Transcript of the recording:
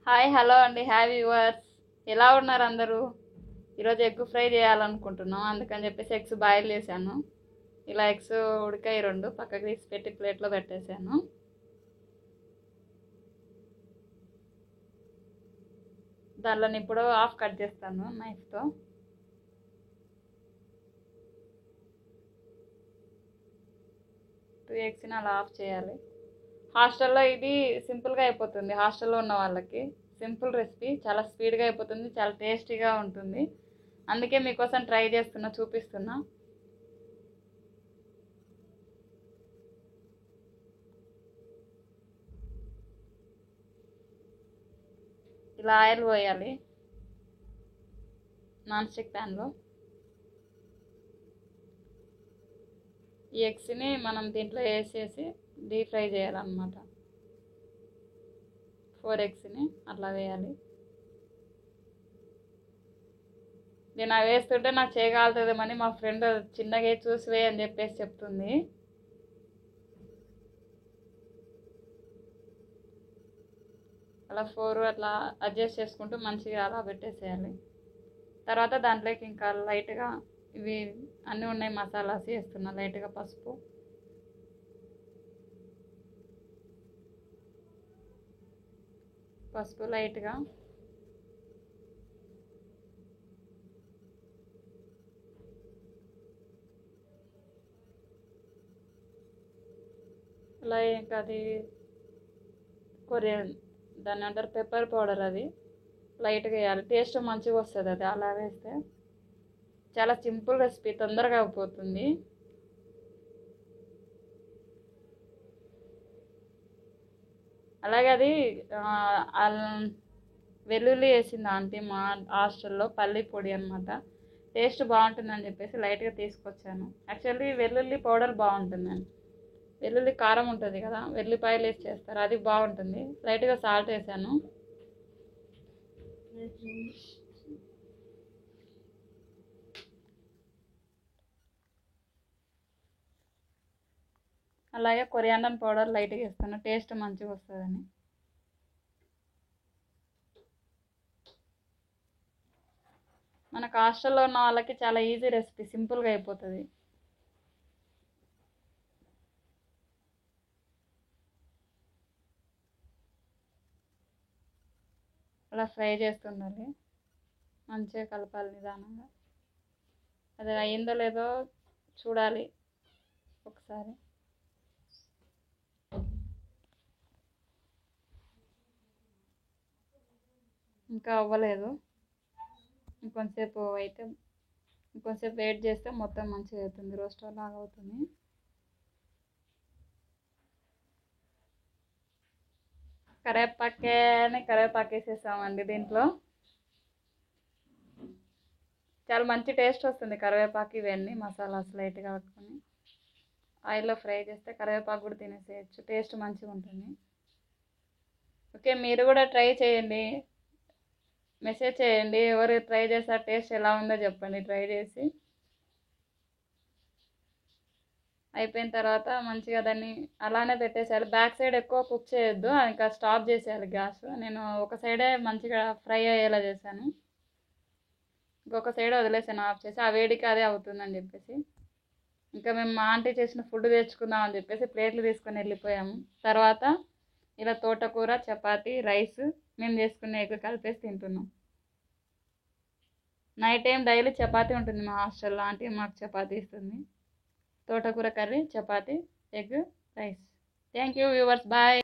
Hi hello అండి, hi viewers. ఎలా ఉన్నారు అందరూ? ఈరోజు ఎగ్ ఫ్రై చేయాలనుకుంటున్నాం, అందుకని చెప్పేసి ఎగ్స్ బాయిల్ చేశాను. ఇలా ఎగ్స్ ఉడికాయి, రెండు పక్కకి తీసి పెట్టి ప్లేట్లో పెట్టేశాను. దానిలో ఇప్పుడు హాఫ్ కట్ చేస్తాను నైఫ్తో. టూ ఎగ్స్ని అలా ఆఫ్ చేయాలి. హాస్టల్లో ఇది సింపుల్గా అయిపోతుంది. హాస్టల్లో ఉన్న వాళ్ళకి సింపుల్ రెసిపీ, చాలా స్పీడ్గా అయిపోతుంది, చాలా టేస్టీగా ఉంటుంది. అందుకే మీకోసం ట్రై చేస్తున్నా, చూపిస్తున్నా. ఇలా ఆయిల్ పోయాలి నాన్ స్టిక్ ప్యాన్లో. ఈ ఎగ్స్ని మనం దీంట్లో వేసేసి డీప్ ఫ్రై చేయాలన్నమాట. 4 ఎగ్స్ని అట్లా వేయాలి. నేను అవి వేస్తుంటే నాకు చేయగలుగుతుందేమని మా ఫ్రెండ్ చిన్నగా చూసి వేయి అని చెప్పేసి చెప్తుంది. అలా 4 అట్లా అడ్జస్ట్ చేసుకుంటూ మంచిగా అలా పెట్టేసేయాలి. తర్వాత దాంట్లోకి ఇంకా లైట్గా ఇవి అన్నీ ఉన్నాయి మసాలాస్ వేస్తున్నా. లైట్గా పసుపు లైట్గా, అలా ఇంకా అది కొరియన్ దాన్ని అంటారు పెప్పర్ పౌడర్, అది లైట్గా వేయాలి. టేస్ట్ మంచిగా వస్తుంది అది అలా వేస్తే. చాలా సింపుల్ రెసిపీ, తొందరగా అయిపోతుంది. అలాగే అది వెల్లుల్లి వేసింది ఆంటీ మా హాస్టల్లో, పల్లి పొడి అనమాట. టేస్ట్ బాగుంటుందని చెప్పేసి లైట్గా తీసుకొచ్చాను. యాక్చువల్లీ వెల్లుల్లి పౌడర్ బాగుంటుందండి. వెల్లుల్లి కారం ఉంటుంది కదా, వెల్లిపాయలు వేసి చేస్తారు, అది బాగుంటుంది. లైట్గా సాల్ట్ వేసాను. అలాగే కొరియాండర్ పౌడర్ లైట్గా వేస్తాను, టేస్ట్ మంచిగా వస్తుందని. మనకు హాస్టల్లో ఉన్న వాళ్ళకి చాలా ఈజీ రెసిపీ, సింపుల్గా అయిపోతుంది. అలా ఫ్రై చేస్తుండాలి, మంచిగా కలపాలి నిదానంగా. అది అయిందో లేదో చూడాలి ఒకసారి. ఇంకా అవ్వలేదు, ఇంకొంచెంసేపు వెయిట్ చేస్తే మొత్తం మంచిగా అవుతుంది, రోస్ట్ లాగా అవుతుంది. కరివేపాకు వేసేసామండి దీంట్లో. చాలా మంచి టేస్ట్ వస్తుంది కరివేపాకు, ఇవన్నీ మసాలాస్ లైట్గా పట్టుకొని ఆయిల్లో ఫ్రై చేస్తే కరివేపాకు కూడా తినేసేయచ్చు, టేస్ట్ మంచిగా ఉంటుంది. ఓకే, మీరు కూడా ట్రై చేయండి, మెసేజ్ చేయండి. ఎవరు ట్రై చేస్తారు, టేస్ట్ ఎలా ఉందో చెప్పండి. ట్రై చేసి అయిపోయిన తర్వాత మంచిగా దాన్ని అలానే పెట్టేసేయాలి. బ్యాక్ సైడ్ ఎక్కువ కుక్ చేయొద్దు, ఇంకా స్టాప్ చేసేయాలి గ్యాస్. నేను ఒక సైడే మంచిగా ఫ్రై అయ్యేలా చేశాను, ఇంకొక సైడ్ వదిలేసాను ఆఫ్ చేసి. ఆ వేడికి అదే అవుతుందని చెప్పేసి ఇంకా మేము మా ఆంటీ చేసిన ఫుడ్ తెచ్చుకుందాం అని చెప్పేసి ప్లేట్లు తీసుకొని వెళ్ళిపోయాము. తర్వాత ఇలా తోటకూర, చపాతి, రైస్, మేము చేసుకునే ఎగ్ కలిపేసి తింటున్నాం. నైట్ టైం డైలీ చపాతీ ఉంటుంది మా హాస్టల్లో, ఆంటీ మాకు చపాతీ ఇస్తుంది. తోటకూర curry, chapati, egg, rice. Thank you viewers, bye.